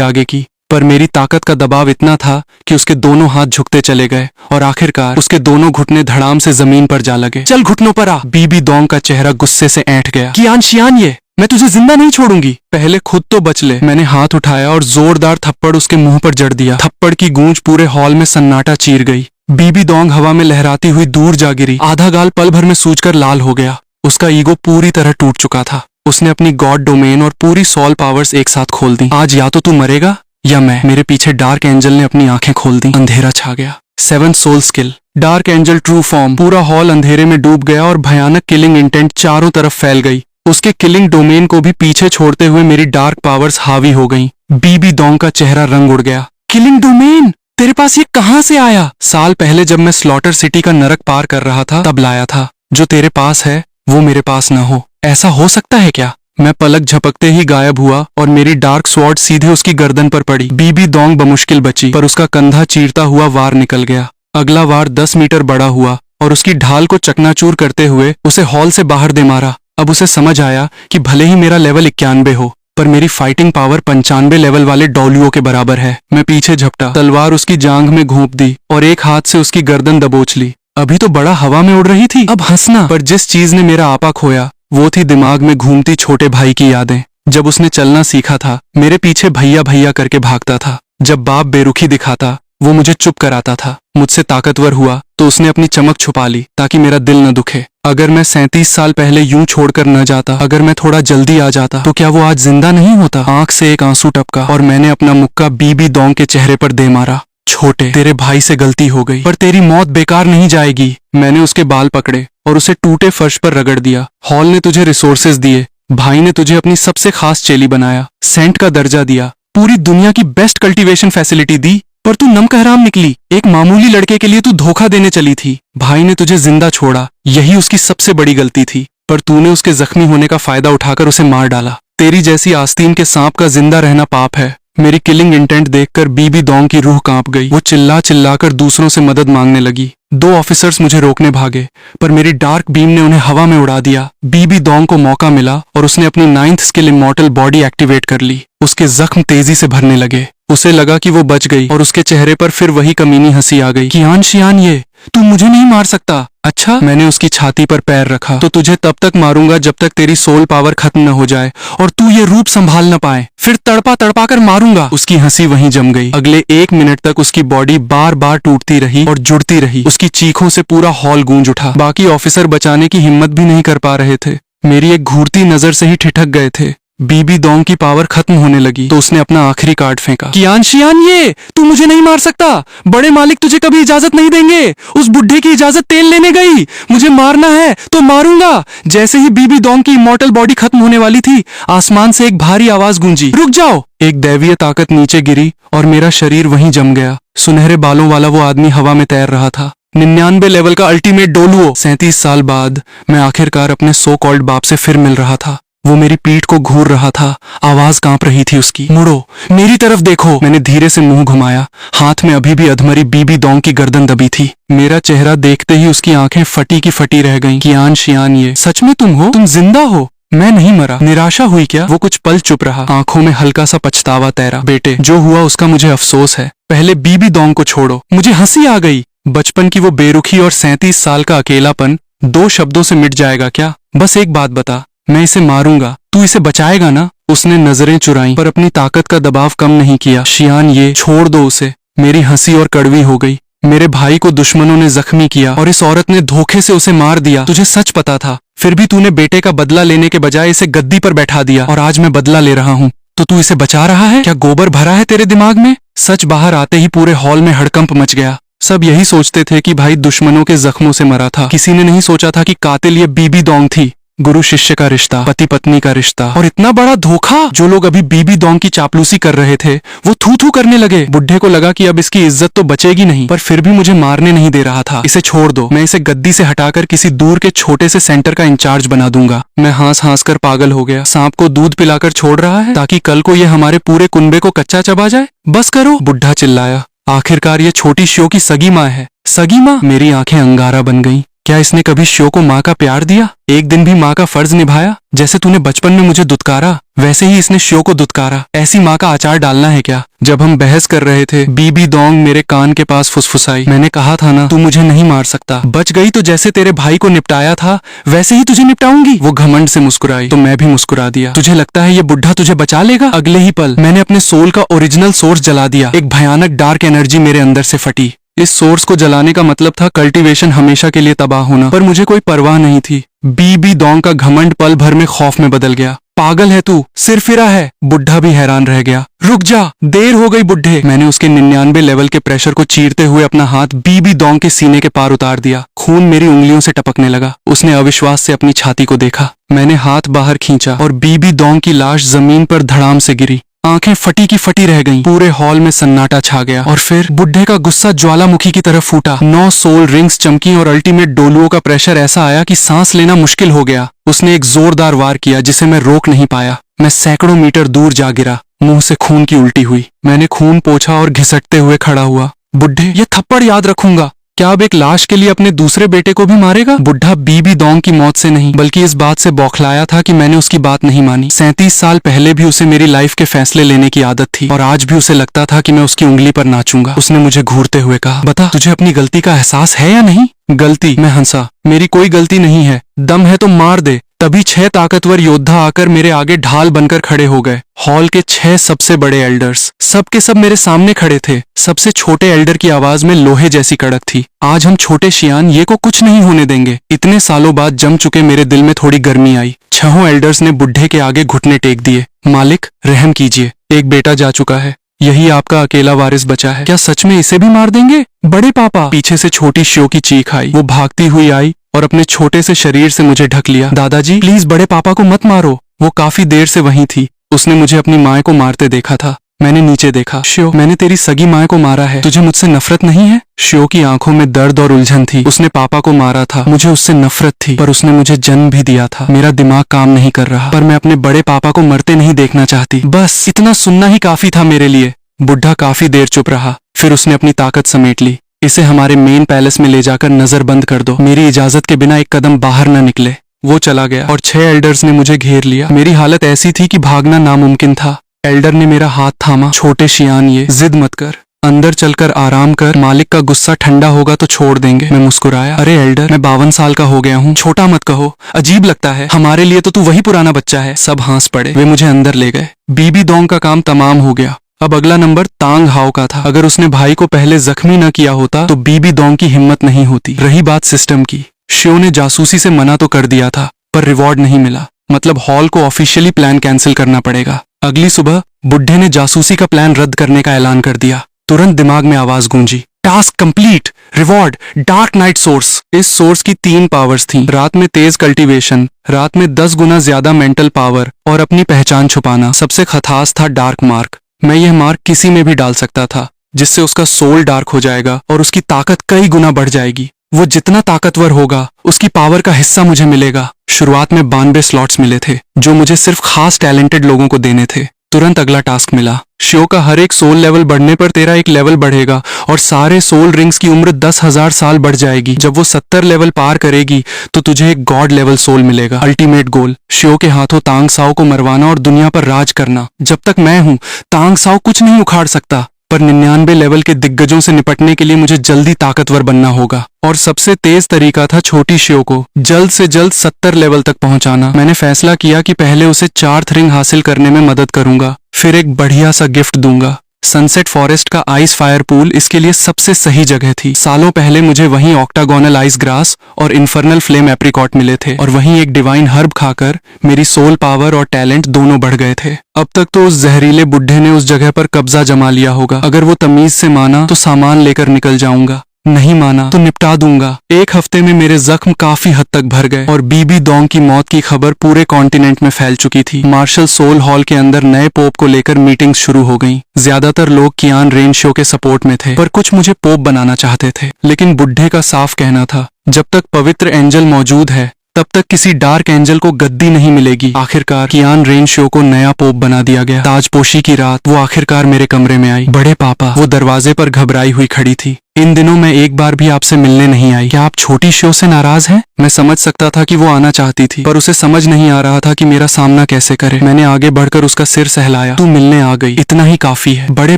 आगे की, पर मेरी ताकत का दबाव इतना था कि उसके दोनों हाथ झुकते चले गए और आखिरकार उसके दोनों घुटने धड़ाम से जमीन पर जा लगे। चल घुटनों पर आ। बीबी दोंग का चेहरा गुस्से से ऐंठ गया। कियान शियान, ये मैं तुझे जिंदा नहीं छोड़ूंगी। पहले खुद तो बच ले। मैंने हाथ उठाया और जोरदार थप्पड़ उसके मुंह पर जड़ दिया। थप्पड़ की गूंज पूरे हॉल में सन्नाटा चीर गई। बीबी दोंग हवा में लहराती हुई दूर जा गिरी। आधा गाल पल भर में सूजकर लाल हो गया। उसका ईगो पूरी तरह टूट चुका था। उसने अपनी गॉड डोमेन और पूरी सॉल पावर्स एक साथ खोल दी। आज या तो तू मरेगा या मैं। मेरे पीछे डार्क एंजल ने अपनी आंखें खोल दी। अंधेरा छा गया। 7 soul skill, dark angel true form. पूरा हॉल अंधेरे में डूब गया और भयानक किलिंग इंटेंट चारों तरफ फैल गई। उसके किलिंग डोमेन को भी पीछे छोड़ते हुए मेरी डार्क पावर्स हावी हो गईं। बीबी दोंग का चेहरा रंग उड़ गया। किलिंग डोमेन तेरे पास ये कहां से आया? साल पहले जब मैं स्लॉटर सिटी का नरक पार कर रहा था तब लाया था। जो तेरे पास है वो मेरे पास न हो, ऐसा हो सकता है क्या? मैं पलक झपकते ही गायब हुआ और मेरी डार्क स्वॉर्ड सीधे उसकी गर्दन पर पड़ी। बीबी दोंग बमुश्किल बची, पर उसका कंधा चीरता हुआ वार निकल गया। अगला वार 10 मीटर बड़ा हुआ और उसकी ढाल को चकनाचूर करते हुए उसे हॉल से बाहर दे मारा। अब उसे समझ आया कि भले ही मेरा लेवल 91 हो, पर मेरी फाइटिंग पावर 95 लेवल वाले डॉलियो के बराबर है। मैं पीछे झपटा, तलवार उसकी जांघ में घोंप दी और एक हाथ से उसकी गर्दन दबोच ली। अभी तो बड़ा हवा में उड़ रही थी, अब हंसना। पर जिस चीज ने मेरा आपा खोया वो थी दिमाग में घूमती छोटे भाई की यादें। जब उसने चलना सीखा था मेरे पीछे भैया भैया करके भागता था। जब बाप बेरुखी दिखाता वो मुझे चुप कराता था। मुझसे ताकतवर हुआ तो उसने अपनी चमक छुपा ली ताकि मेरा दिल न दुखे। अगर मैं 37 साल पहले यूं छोड़कर न जाता, अगर मैं थोड़ा जल्दी आ जाता, तो क्या वो आज जिंदा नहीं होता? आंख से एक आंसू टपका और मैंने अपना मुक्का बीबी दोंग के चेहरे पर दे मारा। छोटे, तेरे भाई से गलती हो गई, पर तेरी मौत बेकार नहीं जाएगी। मैंने उसके बाल पकड़े और उसे टूटे फर्श पर रगड़ दिया। हॉल ने तुझे रिसोर्सेज दिए, भाई ने तुझे अपनी सबसे खास चेली बनाया, सेंट का दर्जा दिया, पूरी दुनिया की बेस्ट कल्टीवेशन फैसिलिटी दी, पर तू नमकहराम निकली। एक मामूली लड़के के लिए तू धोखा देने चली थी। भाई ने तुझे जिंदा छोड़ा, यही उसकी सबसे बड़ी गलती थी, पर तूने उसके जख्मी होने का फायदा उठाकर उसे मार डाला। तेरी जैसी आस्तीन के सांप का जिंदा रहना पाप है। मेरी किलिंग इंटेंट देखकर बीबी दोंग की रूह कांप गई। वो चिल्ला चिल्लाकर दूसरों से मदद मांगने लगी। 2 ऑफिसर्स मुझे रोकने भागे, पर मेरी डार्क बीम ने उन्हें हवा में उड़ा दिया। बीबी दोंग को मौका मिला और उसने अपनी 9th skill immortal body activate कर ली। उसके जख्म तेजी से भरने लगे। उसे लगा कि वो बच गई और उसके चेहरे पर फिर वही कमीनी हंसी आ गई। कियान शियान, ये तू मुझे नहीं मार सकता। अच्छा, मैंने उसकी छाती पर पैर रखा। तो तुझे तब तक मारूंगा जब तक तेरी सोल पावर खत्म न हो जाए और तू ये रूप संभाल न पाए। फिर तड़पा तड़पा कर मारूंगा। उसकी हंसी वहीं जम गई। अगले 1 मिनट तक उसकी बॉडी बार बार टूटती रही और जुड़ती रही। उसकी चीखों से पूरा हॉल गूंज उठा। बाकी ऑफिसर बचाने की हिम्मत भी नहीं कर पा रहे थे। मेरी एक घूरती नजर से ही ठिठक गए थे। बीबी दोंग की पावर खत्म होने लगी तो उसने अपना आखिरी कार्ड फेंका। कियान शियान, ये तू मुझे नहीं मार सकता। बड़े मालिक तुझे कभी इजाजत नहीं देंगे। उस बुढ़े की इजाजत तेल लेने गई। मुझे मारना है तो मारूंगा। जैसे ही बीबी दोंग की इमॉर्टल बॉडी खत्म होने वाली थी, आसमान से एक भारी आवाज गूंजी, रुक जाओ। एक दैवीय ताकत नीचे गिरी और मेरा शरीर वहीं जम गया। सुनहरे बालों वाला वो आदमी हवा में तैर रहा था। 99 लेवल का अल्टीमेट डोलुओ। 37 साल बाद मैं आखिरकार अपने सो कॉल्ड बाप से फिर मिल रहा था। वो मेरी पीठ को घूर रहा था। आवाज कांप रही थी उसकी। मुड़ो, मेरी तरफ देखो। मैंने धीरे से मुंह घुमाया। हाथ में अभी भी अधमरी बीबी दोंग की गर्दन दबी थी। मेरा चेहरा देखते ही उसकी आंखें फटी की फटी रह गईं। कियान शियान, ये सच में तुम हो? तुम जिंदा हो? मैं नहीं मरा। निराशा हुई क्या? वो कुछ पल चुप रहा। आंखों में हल्का सा पछतावा तैरा। बेटे, जो हुआ उसका मुझे अफसोस है। पहले बीबी दोंग को छोड़ो। मुझे हंसी आ गई। बचपन की वो बेरुखी और 37 साल का अकेलापन 2 शब्दों से मिट जाएगा क्या? बस एक बात बता, मैं इसे मारूंगा, तू इसे बचाएगा ना? उसने नजरें चुराई पर अपनी ताकत का दबाव कम नहीं किया। शियान, ये छोड़ दो उसे। मेरी हंसी और कड़वी हो गई। मेरे भाई को दुश्मनों ने जख्मी किया और इस औरत ने धोखे से उसे मार दिया। तुझे सच पता था, फिर भी तूने बेटे का बदला लेने के बजाय इसे गद्दी पर बैठा दिया और आज मैं बदला ले रहा हूँ तो तू इसे बचा रहा है? क्या गोबर भरा है तेरे दिमाग में? सच बाहर आते ही पूरे हॉल में हड़कंप मच गया। सब यही सोचते थे कि भाई दुश्मनों के जख्मों से मरा था। किसी ने नहीं सोचा था कि कातिल ये बीबी दोंग थी। गुरु शिष्य का रिश्ता, पति पत्नी का रिश्ता, और इतना बड़ा धोखा। जो लोग अभी बीबी दोंग की चापलूसी कर रहे थे वो थू थू करने लगे। बुढ़े को लगा कि अब इसकी इज्जत तो बचेगी नहीं, पर फिर भी मुझे मारने नहीं दे रहा था। इसे छोड़ दो, मैं इसे गद्दी से हटाकर किसी दूर के छोटे से सेंटर का इंचार्ज बना दूंगा। मैं हंस हंस कर पागल हो गया। सांप को दूध पिलाकर छोड़ रहा है ताकि कल को ये हमारे पूरे कुनबे को कच्चा चबा जाए? बस करो, बुढ़ा चिल्लाया। आखिरकार ये छोटी शियो की सगी माँ है। सगी माँ? मेरी आंखें अंगारा बन गईं। क्या इसने कभी शियो को माँ का प्यार दिया? एक दिन भी माँ का फर्ज निभाया? जैसे तूने बचपन में मुझे दुत्कारा वैसे ही इसने शियो को दुत्कारा। ऐसी माँ का अचार डालना है क्या? जब हम बहस कर रहे थे बीबी दोंग मेरे कान के पास फुसफुसाई, मैंने कहा था ना तू मुझे नहीं मार सकता। बच गई तो जैसे तेरे भाई को निपटाया था वैसे ही तुझे निपटाऊंगी। वो घमंड से मुस्कुराई तो मैं भी मुस्कुरा दिया। तुझे लगता है ये बुढ़ा तुझे बचा लेगा? अगले ही पल मैंने अपने सोल का ओरिजिनल सोर्स जला दिया। एक भयानक डार्क एनर्जी मेरे अंदर से फटी। इस सोर्स को जलाने का मतलब था कल्टीवेशन हमेशा के लिए तबाह होना, पर मुझे कोई परवाह नहीं थी। बीबी दोंग का घमंड पल भर में खौफ में बदल गया। पागल है तू, सिरफिरा है। बुढ़ा भी हैरान रह गया। रुक जा, देर हो गई बुढ़े। मैंने उसके 99 लेवल के प्रेशर को चीरते हुए अपना हाथ बीबी दोंग के सीने के पार उतार दिया। खून मेरी उंगलियों से टपकने लगा। उसने अविश्वास से अपनी छाती को देखा। मैंने हाथ बाहर खींचा और बीबी दोंग की लाश जमीन पर धड़ाम से गिरी। आंखें फटी की फटी रह गईं। पूरे हॉल में सन्नाटा छा गया और फिर बुढ़े का गुस्सा ज्वालामुखी की तरफ फूटा। 9 सोल रिंग्स चमकी और अल्टीमेट डोलुओं का प्रेशर ऐसा आया कि सांस लेना मुश्किल हो गया। उसने एक जोरदार वार किया जिसे मैं रोक नहीं पाया। मैं सैकड़ों मीटर दूर जा गिरा। मुंह से खून की उल्टी हुई। मैंने खून पोंछा और घिसटते हुए खड़ा हुआ। बुढ़े, ये थप्पड़ याद रखूंगा। क्या अब एक लाश के लिए अपने दूसरे बेटे को भी मारेगा? बुढ़ा बीबी दोंग की मौत से नहीं बल्कि इस बात से बौखलाया था कि मैंने उसकी बात नहीं मानी। 37 साल पहले भी उसे मेरी लाइफ के फैसले लेने की आदत थी और आज भी उसे लगता था कि मैं उसकी उंगली पर नाचूंगा। उसने मुझे घूरते हुए कहा, बता तुझे अपनी गलती का एहसास है या नहीं? गलती? मैं हंसा। मेरी कोई गलती नहीं है। दम है तो मार दे। तभी 6 ताकतवर योद्धा आकर मेरे आगे ढाल बनकर खड़े हो गए। हॉल के 6 सबसे बड़े एल्डर्स सब के सब मेरे सामने खड़े थे। सबसे छोटे एल्डर की आवाज में लोहे जैसी कड़क थी। आज हम छोटे शियान ये को कुछ नहीं होने देंगे। इतने सालों बाद जम चुके मेरे दिल में थोड़ी गर्मी आई। 6 एल्डर्स ने बुढ़े के आगे घुटने टेक दिए। मालिक, रहम कीजिए। एक बेटा जा चुका है, यही आपका अकेला वारिस बचा है। क्या सच में इसे भी मार देंगे? बड़े पापा! पीछे से छोटी शियो की चीख आई। वो भागती हुई आई और अपने छोटे से शरीर से मुझे ढक लिया। दादाजी, प्लीज बड़े पापा को मत मारो। वो काफी देर से वहीं थी। उसने मुझे अपनी माँ को मारते देखा था। मैंने नीचे देखा। शियो, मैंने तेरी सगी माँ को मारा है। तुझे मुझसे नफरत नहीं है? शियो की आंखों में दर्द और उलझन थी। उसने पापा को मारा था। मुझे उससे नफरत थी, पर उसने मुझे जन्म भी दिया था। मेरा दिमाग काम नहीं कर रहा, पर मैं अपने बड़े पापा को मरते नहीं देखना चाहती। बस इतना सुनना ही काफी था मेरे लिए। बुढ़ा काफी देर चुप रहा। फिर उसने अपनी ताकत समेट ली। इसे हमारे मेन पैलेस में ले जाकर नजरबंद कर दो। मेरी इजाजत के बिना एक कदम बाहर न निकले। वो चला गया और 6 एल्डर्स ने मुझे घेर लिया। मेरी हालत ऐसी थी कि भागना नामुमकिन था। एल्डर ने मेरा हाथ थामा। छोटे शियान, ये जिद मत कर, अंदर चलकर आराम कर। मालिक का गुस्सा ठंडा होगा तो छोड़ देंगे। मैं मुस्कुराया। अरे एल्डर, मैं 52 साल का हो गया हूँ। छोटा मत कहो, अजीब लगता है। हमारे लिए तो तू वही पुराना बच्चा है। सब हंस पड़े। वे मुझे अंदर ले गए। बीबी दोंग का काम तमाम हो गया। अब अगला नंबर तांग हाओ का था। अगर उसने भाई को पहले जख्मी न किया होता तो बीबी दोंग की हिम्मत नहीं होती। रही बात सिस्टम की, शियो ने जासूसी से मना तो कर दिया था, पर रिवॉर्ड नहीं मिला। मतलब हॉल को ऑफिशियली प्लान कैंसिल करना पड़ेगा। अगली सुबह बुढ़े ने जासूसी का प्लान रद्द करने का ऐलान कर दिया। तुरंत दिमाग में आवाज गूंजी, task complete, reward dark night source. इस सोर्स की 3 पावर्स थीं। रात में तेज कल्टीवेशन, रात में 10 गुना ज्यादा मेंटल पावर और अपनी पहचान छुपाना। सबसे खतास था डार्क मार्क। मैं यह मार्क किसी में भी डाल सकता था, जिससे उसका सोल डार्क हो जाएगा और उसकी ताकत कई गुना बढ़ जाएगी। वो जितना ताकतवर होगा उसकी पावर का हिस्सा मुझे मिलेगा। शुरुआत में 92 स्लॉट्स मिले थे, जो मुझे सिर्फ खास टैलेंटेड लोगों को देने थे। तुरंत अगला टास्क मिला, शियो का हर एक सोल लेवल बढ़ने पर तेरा एक लेवल बढ़ेगा और सारे सोल रिंग्स की उम्र 10,000 साल बढ़ जाएगी। जब वो 70 लेवल पार करेगी तो तुझे एक गॉड लेवल सोल मिलेगा। अल्टीमेट गोल, शियो के हाथों तांग साओ को मरवाना और दुनिया पर राज करना। जब तक मैं हूँ तांग साओ कुछ नहीं उखाड़ सकता, पर 99 लेवल के दिग्गजों से निपटने के लिए मुझे जल्दी ताकतवर बनना होगा। और सबसे तेज तरीका था छोटी शियो को जल्द से जल्द 70 लेवल तक पहुंचाना। मैंने फैसला किया कि पहले उसे 4th रिंग हासिल करने में मदद करूंगा, फिर एक बढ़िया सा गिफ्ट दूंगा। सनसेट फॉरेस्ट का आइस फायर पूल इसके लिए सबसे सही जगह थी। सालों पहले मुझे वहीं ऑक्टागोनल आइस ग्रास और इन्फर्नल फ्लेम एप्रिकॉट मिले थे और वहीं एक डिवाइन हर्ब खाकर मेरी सोल पावर और टैलेंट दोनों बढ़ गए थे। अब तक तो उस जहरीले बुढ़े ने उस जगह पर कब्जा जमा लिया होगा। अगर वो तमीज से माना तो सामान लेकर निकल जाऊंगा, नहीं माना तो निपटा दूंगा। एक हफ्ते में मेरे जख्म काफी हद तक भर गए और बीबी दोंग की मौत की खबर पूरे कॉन्टिनेंट में फैल चुकी थी। मार्शल सोल हॉल के अंदर नए पोप को लेकर मीटिंग्स शुरू हो गईं। ज्यादातर लोग कियान रेन शो के सपोर्ट में थे, पर कुछ मुझे पोप बनाना चाहते थे। लेकिन बुढ़े का साफ कहना था, जब तक पवित्र एंजल मौजूद है तब तक किसी डार्क एंजल को गद्दी नहीं मिलेगी। आखिरकार कियान रेन शो को नया पोप बना दिया गया। ताजपोशी की रात वो आखिरकार मेरे कमरे में आई। बड़े पापा वो दरवाजे पर घबराई हुई खड़ी थी। इन दिनों मैं एक बार भी आपसे मिलने नहीं आई। क्या आप छोटी शो से नाराज हैं? मैं समझ सकता था कि वो आना चाहती थी, पर उसे समझ नहीं आ रहा था कि मेरा सामना कैसे करे। मैंने आगे बढ़कर उसका सिर सहलाया। तू मिलने आ गई, इतना ही काफी है। बड़े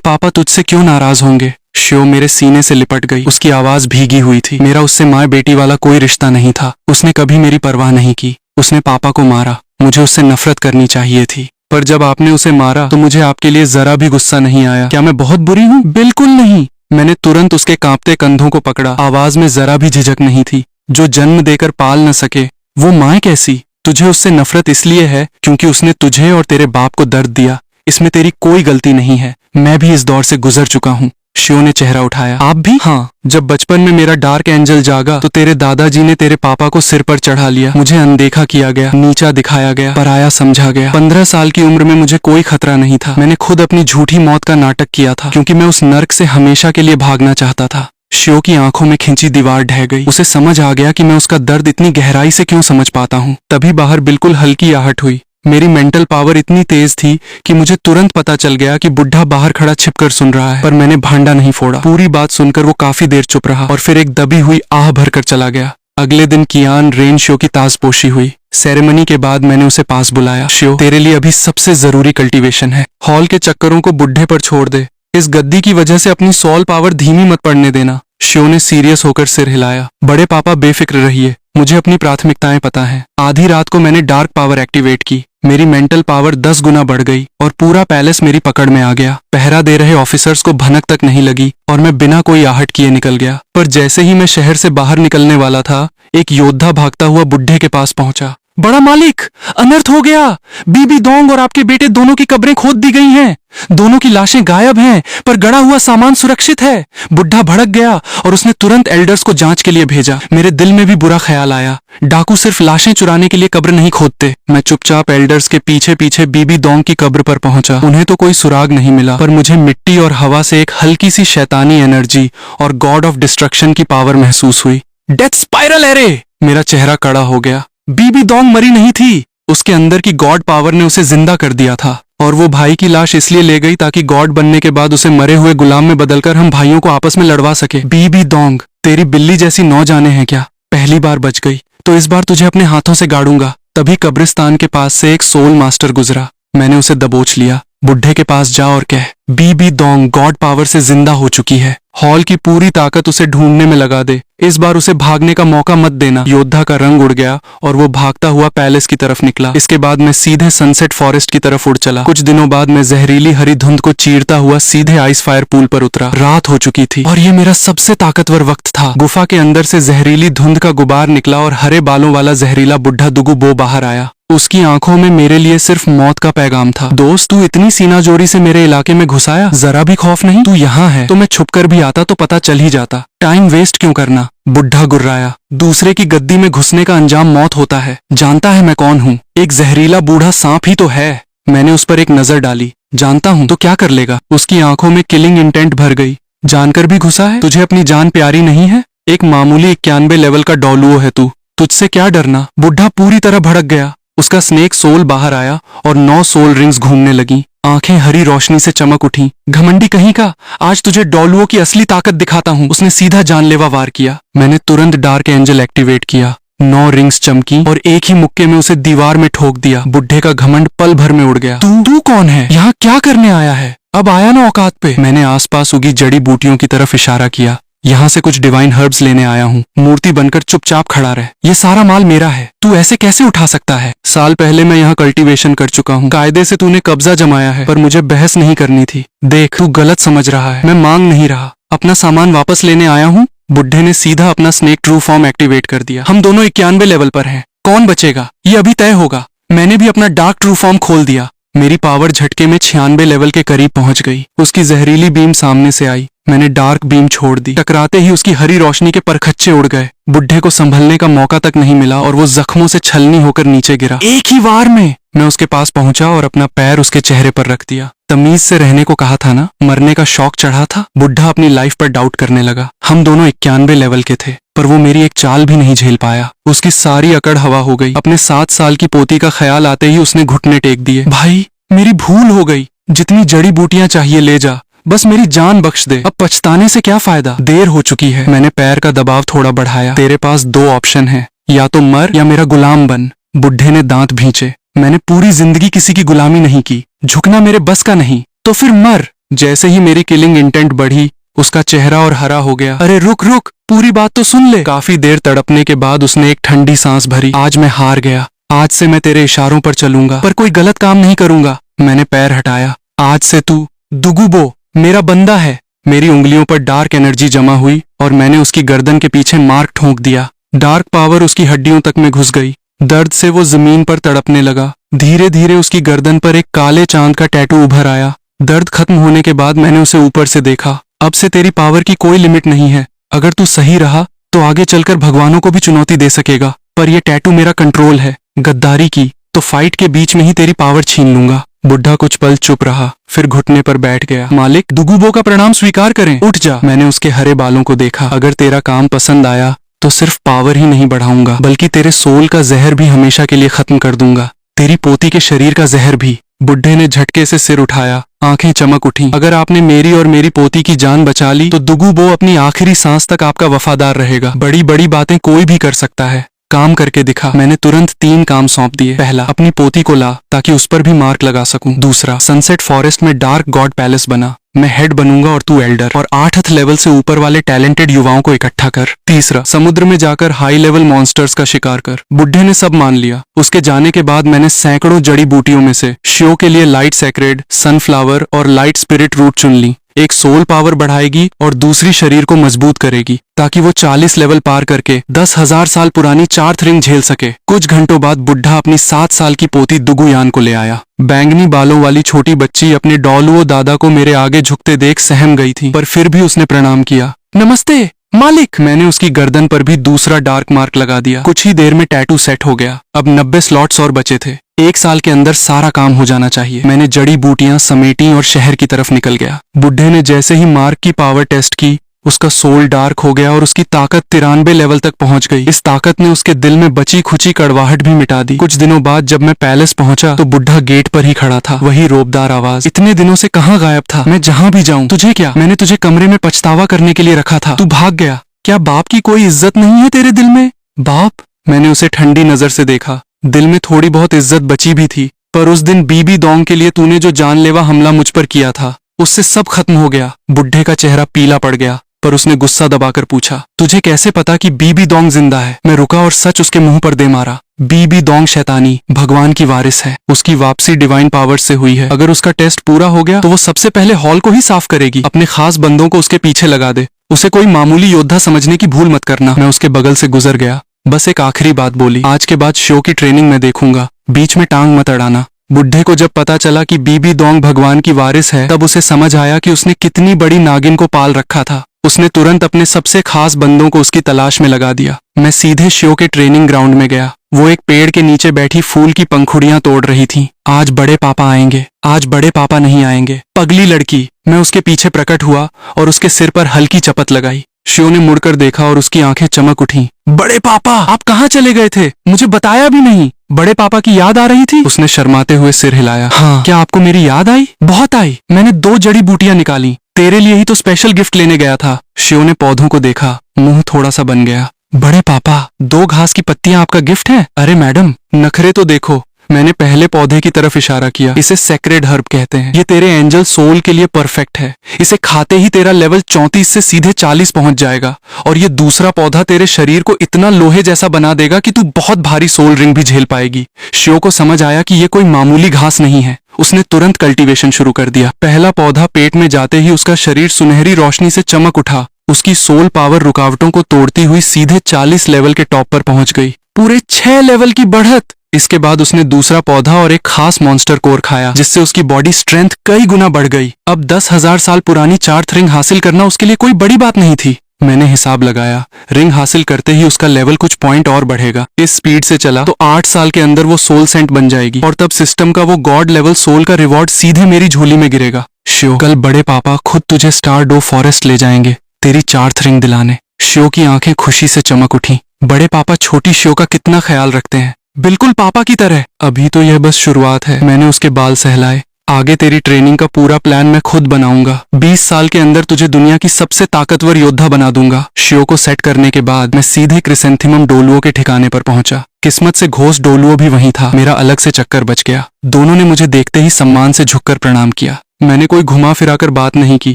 पापा तुझसे क्यों नाराज होंगे? शो मेरे सीने से लिपट गई। उसकी आवाज भीगी हुई थी। मेरा उससे माँ बेटी वाला कोई रिश्ता नहीं था। उसने कभी मेरी परवाह नहीं की। उसने पापा को मारा। मुझे उससे नफरत करनी चाहिए थी, पर जब आपने उसे मारा तो मुझे आपके लिए जरा भी गुस्सा नहीं आया। क्या मैं बहुत बुरी हूँ? बिल्कुल नहीं। मैंने तुरंत उसके कांपते कंधों को पकड़ा। आवाज में जरा भी झिझक नहीं थी। जो जन्म देकर पाल न सके वो माँ कैसी? तुझे उससे नफरत इसलिए है क्योंकि उसने तुझे और तेरे बाप को दर्द दिया। इसमें तेरी कोई गलती नहीं है। मैं भी इस दौर से गुजर चुका हूँ। शिव ने चेहरा उठाया। आप भी? हाँ। जब बचपन में मेरा डार्क एंजल जागा तो तेरे दादाजी ने तेरे पापा को सिर पर चढ़ा लिया। मुझे अनदेखा किया गया, नीचा दिखाया गया, पराया समझा गया। 15 साल की उम्र में मुझे कोई खतरा नहीं था। मैंने खुद अपनी झूठी मौत का नाटक किया था क्योंकि मैं उस नर्क से हमेशा के लिए भागना चाहता था। शिव की आंखों में खिंची दीवार ढह गई। उसे समझ आ गया कि मैं उसका दर्द इतनी गहराई से क्यों समझ पाता हूँ। तभी बाहर बिल्कुल हल्की आहट हुई। मेरी मेंटल पावर इतनी तेज थी कि मुझे तुरंत पता चल गया कि बुढ़ा बाहर खड़ा छिपकर सुन रहा है, पर मैंने भांडा नहीं फोड़ा। पूरी बात सुनकर वो काफी देर चुप रहा और फिर एक दबी हुई आह भरकर चला गया। अगले दिन कियान रेन शो की ताजपोशी हुई। सेरेमनी के बाद मैंने उसे पास बुलाया। शो, तेरे लिए अभी सबसे जरूरी कल्टीवेशन है। हॉल के चक्करों को बुढ़े पर छोड़ दे। इस गद्दी की वजह से अपनी सॉल पावर धीमी मत पड़ने देना। शो ने सीरियस होकर सिर हिलाया। बड़े पापा बेफिक्र रहिए, मुझे अपनी प्राथमिकताएं पता हैं। आधी रात को मैंने डार्क पावर एक्टिवेट की। मेरी मेंटल पावर 10 गुना बढ़ गई और पूरा पैलेस मेरी पकड़ में आ गया। पहरा दे रहे ऑफिसर्स को भनक तक नहीं लगी और मैं बिना कोई आहट किए निकल गया। पर जैसे ही मैं शहर से बाहर निकलने वाला था, एक योद्धा भागता हुआ बुढ़े के पास पहुंचा। बड़ा मालिक, अनर्थ हो गया। बीबी दोंग और आपके बेटे दोनों की कब्रें खोद दी गई हैं। दोनों की लाशें गायब हैं, पर गड़ा हुआ सामान सुरक्षित है। बुढ़ा भड़क गया और उसने तुरंत एल्डर्स को जांच के लिए भेजा। मेरे दिल में भी बुरा ख्याल आया। डाकू सिर्फ लाशें चुराने के लिए कब्र नहीं खोदते। मैं चुपचाप एल्डर्स के पीछे पीछे बीबी दोंग की कब्र पर पहुंचा। उन्हें तो कोई सुराग नहीं मिला, पर मुझे मिट्टी और हवा से एक हल्की सी शैतानी एनर्जी और गॉड ऑफ डिस्ट्रक्शन की पावर महसूस हुई। Death spiral array! मेरा चेहरा कड़ा हो गया। बीबी दोंग मरी नहीं थी। उसके अंदर की गॉड पावर ने उसे जिंदा कर दिया था और वो भाई की लाश इसलिए ले गई ताकि गॉड बनने के बाद उसे मरे हुए गुलाम में बदलकर हम भाइयों को आपस में लड़वा सके। बीबी दोंग, तेरी बिल्ली जैसी 9 जाने हैं क्या? पहली बार बच गई तो इस बार तुझे अपने हाथों से गाड़ूंगा। तभी कब्रिस्तान के पास से एक सोल मास्टर गुजरा। मैंने उसे दबोच लिया। बुढ़े के पास जा और कह, बीबी दोंग गॉड पावर से जिंदा हो चुकी है। हॉल की पूरी ताकत उसे ढूंढने में लगा दे। इस बार उसे भागने का मौका मत देना। योद्धा का रंग उड़ गया और वो भागता हुआ पैलेस की तरफ निकला। इसके बाद मैं सीधे सनसेट फॉरेस्ट की तरफ उड़ चला। कुछ दिनों बाद मैं जहरीली हरी धुंध को चीरता हुआ सीधे आइस फायर पूल पर उतरा। रात हो चुकी थी और ये मेरा सबसे ताकतवर वक्त था। गुफा के अंदर से जहरीली धुंध का गुबार निकला और हरे बालों वाला जहरीला बुढ़ा दुगु बो बाहर आया। उसकी आंखों में मेरे लिए सिर्फ मौत का पैगाम था। दोस्त, तू इतनी सीनाजोरी से मेरे इलाके में घुसाया, जरा भी खौफ नहीं? तू यहाँ है तो मैं छुपकर भी आता तो पता चल ही जाता। टाइम वेस्ट क्यों करना? बुढ़ा गुर्राया। दूसरे की गद्दी में घुसने का अंजाम मौत होता है। जानता है मैं कौन हूँ? एक जहरीला बूढ़ा सांप ही तो है। मैंने उस पर एक नजर डाली। जानता हूँ तो क्या कर लेगा? उसकी आंखों में किलिंग इंटेंट भर गई। जानकर भी घुसा है? तुझे अपनी जान प्यारी नहीं है? एक मामूली 91 लेवल का डॉलुओ है तू। तुझसे क्या डरना? बुढ़ा पूरी तरह भड़क गया। उसका स्नेक सोल बाहर आया और 9 सोल रिंग्स घूमने लगी। आंखें हरी रोशनी से चमक उठी। घमंडी कहीं का, आज तुझे डॉलुओं की असली ताकत दिखाता हूँ। उसने सीधा जानलेवा वार किया। मैंने तुरंत डार्क एंजल एक्टिवेट किया। 9 रिंग्स चमकी और एक ही मुक्के में उसे दीवार में ठोक दिया। बुढ़े का घमंड पल भर में उड़ गया। तू कौन है? यहाँ क्या करने आया है? अब आया ना औकात पे? मैंने आसपास उगी जड़ी बूटियों की तरफ इशारा किया। यहाँ से कुछ डिवाइन हर्ब्स लेने आया हूँ। मूर्ति बनकर चुपचाप खड़ा रह। ये सारा माल मेरा है। तू ऐसे कैसे उठा सकता है? साल पहले मैं यहाँ कल्टीवेशन कर चुका हूँ। कायदे से तूने कब्जा जमाया है, पर मुझे बहस नहीं करनी थी। देख, तू गलत समझ रहा है। मैं मांग नहीं रहा, अपना सामान वापस लेने आया हूँ। बुढ़े ने सीधा अपना स्नेक ट्रू फॉर्म एक्टिवेट कर दिया। हम दोनों 91 लेवल पर हैं। कौन बचेगा ये अभी तय होगा। मैंने भी अपना डार्क ट्रू फॉर्म खोल दिया। मेरी पावर झटके में 96 लेवल के करीब पहुंच गई। उसकी जहरीली बीम सामने से आई। मैंने डार्क बीम छोड़ दी। टकराते ही उसकी हरी रोशनी के परखच्चे उड़ गए। बुढ़े को संभलने का मौका तक नहीं मिला और वो जख्मों से छलनी होकर नीचे गिरा। एक ही वार में मैं उसके पास पहुंचा और अपना पैर उसके चेहरे पर रख दिया। तमीज से रहने को कहा था ना, मरने का शौक चढ़ा था। बुढ़ा अपनी लाइफ पर डाउट करने लगा। हम दोनों 91 लेवल के थे, पर वो मेरी एक चाल भी नहीं झेल पाया। उसकी सारी अकड़ हवा हो गई। अपने 7 साल की पोती का ख्याल आते ही उसने घुटने टेक दिए। भाई, मेरी भूल हो गई, जितनी जड़ी बूटियां चाहिए ले जा, बस मेरी जान बख्श दे। अब पछताने से क्या फायदा, देर हो चुकी है। मैंने पैर का दबाव थोड़ा बढ़ाया। तेरे पास 2 ऑप्शन है, या तो मर या मेरा गुलाम बन। बुढ़े ने दांत भींचे। मैंने पूरी जिंदगी किसी की गुलामी नहीं की, झुकना मेरे बस का नहीं। तो फिर मर। जैसे ही मेरी किलिंग इंटेंट बढ़ी, उसका चेहरा और हरा हो गया। अरे रुक रुक, पूरी बात तो सुन ले। काफी देर तड़पने के बाद उसने एक ठंडी सांस भरी। आज मैं हार गया। आज से मैं तेरे इशारों पर चलूंगा, पर कोई गलत काम नहीं करूंगा। मैंने पैर हटाया। आज से तू दुगुबो मेरा बंदा है। मेरी उंगलियों पर डार्क एनर्जी जमा हुई और मैंने उसकी गर्दन के पीछे मार्क ठोंक दिया। डार्क पावर उसकी हड्डियों तक में घुस गई। दर्द से वो जमीन पर तड़पने लगा। धीरे धीरे उसकी गर्दन पर एक काले चांद का टैटू उभर आया। दर्द खत्म होने के बाद मैंने उसे ऊपर से देखा। अब से तेरी पावर की कोई लिमिट नहीं है। अगर तू सही रहा तो आगे चलकर भगवानों को भी चुनौती दे सकेगा, पर यह टैटू मेरा कंट्रोल है। गद्दारी की तो फाइट के बीच में ही तेरी पावर छीन लूंगा। बुढ़ा कुछ पल चुप रहा, फिर घुटने पर बैठ गया। मालिक, दुगुबो का प्रणाम स्वीकार करें। उठ जा। मैंने उसके हरे बालों को देखा। अगर तेरा काम पसंद आया तो सिर्फ पावर ही नहीं बढ़ाऊंगा, बल्कि तेरे सोल का जहर भी हमेशा के लिए खत्म कर दूंगा। तेरी पोती के शरीर का जहर भी। बुढ़े ने झटके से सिर उठाया। आंखें चमक उठी। अगर आपने मेरी और मेरी पोती की जान बचा ली तो दुगुबो अपनी आखिरी सांस तक आपका वफादार रहेगा। बड़ी बड़ी बातें कोई भी कर सकता है, काम करके दिखा। मैंने तुरंत 3 काम सौंप दिए। पहला, अपनी पोती को ला ताकि उस पर भी मार्क लगा सकूं। दूसरा, सनसेट फॉरेस्ट में डार्क गॉड पैलेस बना। मैं हेड बनूंगा और तू एल्डर। और 8th लेवल से ऊपर वाले टैलेंटेड युवाओं को इकट्ठा कर। तीसरा, समुद्र में जाकर हाई लेवल मॉन्स्टर्स का शिकार कर। बुढ़े ने सब मान लिया। उसके जाने के बाद मैंने सैकड़ों जड़ी बूटियों में से शो के लिए लाइट सेक्रेड, सनफ्लावर और लाइट स्पिरिट रूट चुन ली। एक सोल पावर बढ़ाएगी और दूसरी शरीर को मजबूत करेगी, ताकि वो 40 लेवल पार करके 10,000 साल पुरानी 4th रिंग झेल सके। कुछ घंटों बाद बुढ़ा अपनी 7 साल की पोती दुगुयान को ले आया। बैंगनी बालों वाली छोटी बच्ची अपने डॉलुओ दादा को मेरे आगे झुकते देख सहम गई थी, पर फिर भी उसने प्रणाम किया। नमस्ते मालिक। मैंने उसकी गर्दन पर भी दूसरा डार्क मार्क लगा दिया। कुछ ही देर में टैटू सेट हो गया। अब 90 स्लॉट्स और बचे थे। 1 साल के अंदर सारा काम हो जाना चाहिए। मैंने जड़ी बूटियां समेटी और शहर की तरफ निकल गया। बुढ़े ने जैसे ही मार्क की पावर टेस्ट की, उसका सोल डार्क हो गया और उसकी ताकत 93 लेवल तक पहुंच गई। इस ताकत ने उसके दिल में बची खुची कड़वाहट भी मिटा दी। कुछ दिनों बाद जब मैं पैलेस पहुंचा तो बुढ़ा गेट पर ही खड़ा था। वही रोबदार आवाज, इतने दिनों से कहाँ गायब था? मैं जहाँ भी जाऊँ तुझे क्या? मैंने तुझे कमरे में पछतावा करने के लिए रखा था, तू भाग गया। क्या बाप की कोई इज्जत नहीं है तेरे दिल में? बाप? मैंने उसे ठंडी नजर से देखा। दिल में थोड़ी बहुत इज्जत बची भी थी, पर उस दिन बीबी दोंग के लिए तूने जो जानलेवा हमला मुझ पर किया था, उससे सब खत्म हो गया। बुढ़े का चेहरा पीला पड़ गया, पर उसने गुस्सा दबाकर पूछा, तुझे कैसे पता कि बीबी दोंग जिंदा है? मैं रुका और सच उसके मुंह पर दे मारा। बीबी दोंग शैतानी भगवान की वारिस है। उसकी वापसी डिवाइन पावर्स से हुई है। अगर उसका टेस्ट पूरा हो गया तो वो सबसे पहले हॉल को ही साफ करेगी। अपने खास बंदों को उसके पीछे लगा दे। उसे कोई मामूली योद्धा समझने की भूल मत करना। मैं उसके बगल से गुजर गया। बस एक आखिरी बात बोली, आज के बाद शो की ट्रेनिंग मैं देखूंगा, बीच में टांग मत अड़ाना। बुढ़े को जब पता चला कि बीबी दोंग भगवान की वारिस है, तब उसे समझ आया कि उसने कितनी बड़ी नागिन को पाल रखा था। उसने तुरंत अपने सबसे खास बंदों को उसकी तलाश में लगा दिया। मैं सीधे शो के ट्रेनिंग ग्राउंड में गया। वो एक पेड़ के नीचे बैठी फूल की पंखुड़ियां तोड़ रही थी। आज बड़े पापा आएंगे, आज बड़े पापा नहीं आएंगे। पगली लड़की। मैं उसके पीछे प्रकट हुआ और उसके सिर पर हल्की चपत लगाई। शिव ने मुड़कर देखा और उसकी आंखें चमक उठी। बड़े पापा, आप कहाँ चले गए थे? मुझे बताया भी नहीं। बड़े पापा की याद आ रही थी? उसने शर्माते हुए सिर हिलाया। हाँ। क्या आपको मेरी याद आई? बहुत आई। मैंने 2 जड़ी बूटियां निकाली। तेरे लिए ही तो स्पेशल गिफ्ट लेने गया था। शिव ने पौधों को देखा, मुंह थोड़ा सा बन गया। बड़े पापा, 2 घास की पत्तियां आपका गिफ्ट है? अरे मैडम, नखरे तो देखो। मैंने पहले पौधे की तरफ इशारा किया। इसे सेक्रेड हर्ब कहते हैं। ये तेरे एंजल सोल के लिए परफेक्ट है। इसे खाते ही तेरा लेवल 34 से सीधे 40 पहुंच जाएगा। और ये दूसरा पौधा तेरे शरीर को इतना लोहे जैसा बना देगा कि तू बहुत भारी सोल रिंग भी झेल पाएगी। शिव को समझ आया कि ये कोई मामूली घास नहीं है। उसने तुरंत कल्टीवेशन शुरू कर दिया। पहला पौधा पेट में जाते ही उसका शरीर सुनहरी रोशनी से चमक उठा। उसकी सोल पावर रुकावटों को तोड़ती हुई सीधे 40 लेवल के टॉप पर पहुंच गई। पूरे 6 लेवल की बढ़त। इसके बाद उसने दूसरा पौधा और एक खास मॉन्स्टर कोर खाया, जिससे उसकी बॉडी स्ट्रेंथ कई गुना बढ़ गई। अब 10,000 साल पुरानी 4th रिंग हासिल करना उसके लिए कोई बड़ी बात नहीं थी। मैंने हिसाब लगाया, रिंग हासिल करते ही उसका लेवल कुछ पॉइंट और बढ़ेगा। इस स्पीड से चला तो 8 साल के अंदर वो सोल सेंट बन जाएगी और तब सिस्टम का वो गॉड लेवल सोल का रिवॉर्ड सीधे मेरी झोली में गिरेगा। शिव, कल बड़े पापा खुद तुझे स्टार डो फॉरेस्ट ले जाएंगे तेरी 4th रिंग दिलाने। शिव की आंखें खुशी से चमक उठी। बड़े पापा छोटी शिव का कितना ख्याल रखते हैं, बिल्कुल पापा की तरह। अभी तो यह बस शुरुआत है। मैंने उसके बाल सहलाए। आगे तेरी ट्रेनिंग का पूरा प्लान मैं खुद बनाऊंगा। 20 साल के अंदर तुझे दुनिया की सबसे ताकतवर योद्धा बना दूंगा। शिव को सेट करने के बाद मैं सीधे क्रिसेंथिमम डोलुओ के ठिकाने पर पहुंचा। किस्मत से घोस्ट डोलुओ भी वहीं था। मेरा अलग से चक्कर बच गया। दोनों ने मुझे देखते ही सम्मान से झुककर प्रणाम किया। मैंने कोई घुमा फिराकर बात नहीं की,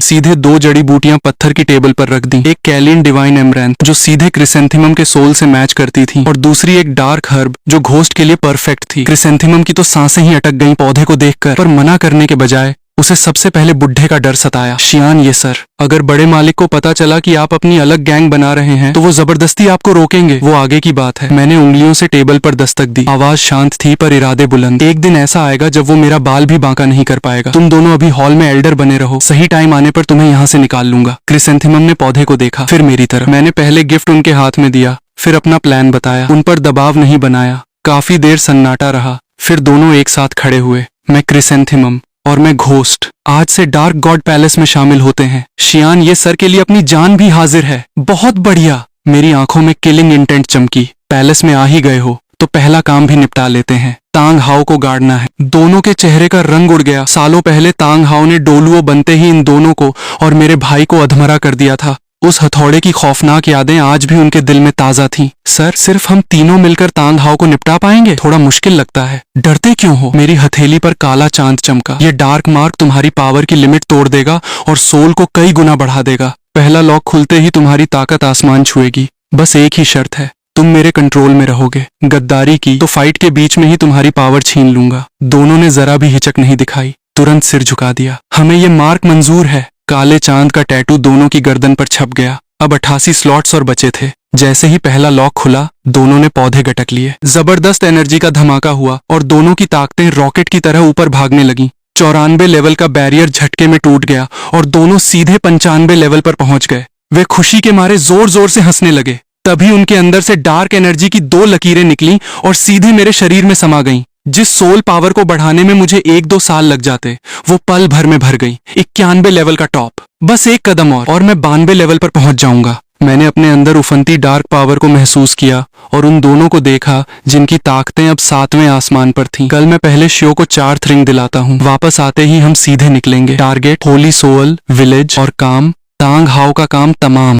सीधे 2 जड़ी बूटियां पत्थर की टेबल पर रख दी। एक कैलिन डिवाइन एमरैंथ जो सीधे क्रिसेंथिमम के सोल से मैच करती थी और दूसरी एक डार्क हर्ब जो घोस्ट के लिए परफेक्ट थी। क्रिसेंथिमम की तो सांसें ही अटक गईं पौधे को देखकर, पर मना करने के बजाय उसे सबसे पहले बुढ़े का डर सताया। शियान, ये सर, अगर बड़े मालिक को पता चला कि आप अपनी अलग गैंग बना रहे हैं तो वो जबरदस्ती आपको रोकेंगे। वो आगे की बात है। मैंने उंगलियों से टेबल पर दस्तक दी। आवाज शांत थी पर इरादे बुलंद। एक दिन ऐसा आएगा जब वो मेरा बाल भी बांका नहीं कर पाएगा। तुम दोनों अभी हॉल में एल्डर बने रहो, सही टाइम आने पर तुम्हें यहाँ से निकाल लूंगा। क्रिसेंथिमम ने पौधे को देखा, फिर मेरी तरफ। मैंने पहले गिफ्ट उनके हाथ में दिया, फिर अपना प्लान बताया। उन पर दबाव नहीं बनाया। काफी देर सन्नाटा रहा, फिर दोनों एक साथ खड़े हुए। मैं क्रिसेंथिमम और मैं घोस्ट आज से डार्क गॉड पैलेस में शामिल होते हैं। शियान, ये सर के लिए अपनी जान भी हाजिर है। बहुत बढ़िया। मेरी आंखों में किलिंग इंटेंट चमकी। पैलेस में आ ही गए हो तो पहला काम भी निपटा लेते हैं। तांग हाओ को गाड़ना है। दोनों के चेहरे का रंग उड़ गया। सालों पहले तांग हाओ ने डोलुओ बनते ही इन दोनों को और मेरे भाई को अधमरा कर दिया था। उस हथौड़े की खौफनाक यादें आज भी उनके दिल में ताजा थीं। सर, सिर्फ हम तीनों मिलकर तांग हाओ को निपटा पाएंगे? थोड़ा मुश्किल लगता है। डरते क्यों हो? मेरी हथेली पर काला चांद चमका। ये डार्क मार्क तुम्हारी पावर की लिमिट तोड़ देगा और सोल को कई गुना बढ़ा देगा। पहला लॉक खुलते ही तुम्हारी ताकत आसमान छुएगी। बस एक ही शर्त है, तुम मेरे कंट्रोल में रहोगे। गद्दारी की तो फाइट के बीच में ही तुम्हारी पावर छीन लूंगा। दोनों ने जरा भी हिचक नहीं दिखाई, तुरंत सिर झुका दिया। हमें ये मार्क मंजूर है। काले चांद का टैटू दोनों की गर्दन पर छप गया। अब 88 स्लॉट्स और बचे थे। जैसे ही पहला लॉक खुला, दोनों ने पौधे गटक लिए। जबरदस्त एनर्जी का धमाका हुआ और दोनों की ताकतें रॉकेट की तरह ऊपर भागने लगीं। 94 लेवल का बैरियर झटके में टूट गया और दोनों सीधे 95 लेवल पर पहुंच गए। वे खुशी के मारे जोर जोर से हंसने लगे। तभी उनके अंदर से डार्क एनर्जी की 2 लकीरें निकलीं और सीधे मेरे शरीर में समा गईं। जिस सोल पावर को बढ़ाने में मुझे 1-2 साल लग जाते, वो पल भर में भर गई। 91 लेवल का टॉप। बस एक कदम और मैं 92 लेवल पर पहुंच जाऊंगा। मैंने अपने अंदर उफनती डार्क पावर को महसूस किया और उन दोनों को देखा जिनकी ताकतें अब 7वें आसमान पर थीं। कल मैं पहले शिव को 4th रिंग दिलाता हूँ। वापस आते ही हम सीधे निकलेंगे। टारगेट होली सोल, विलेज और काम, तांग हाओ का काम तमाम।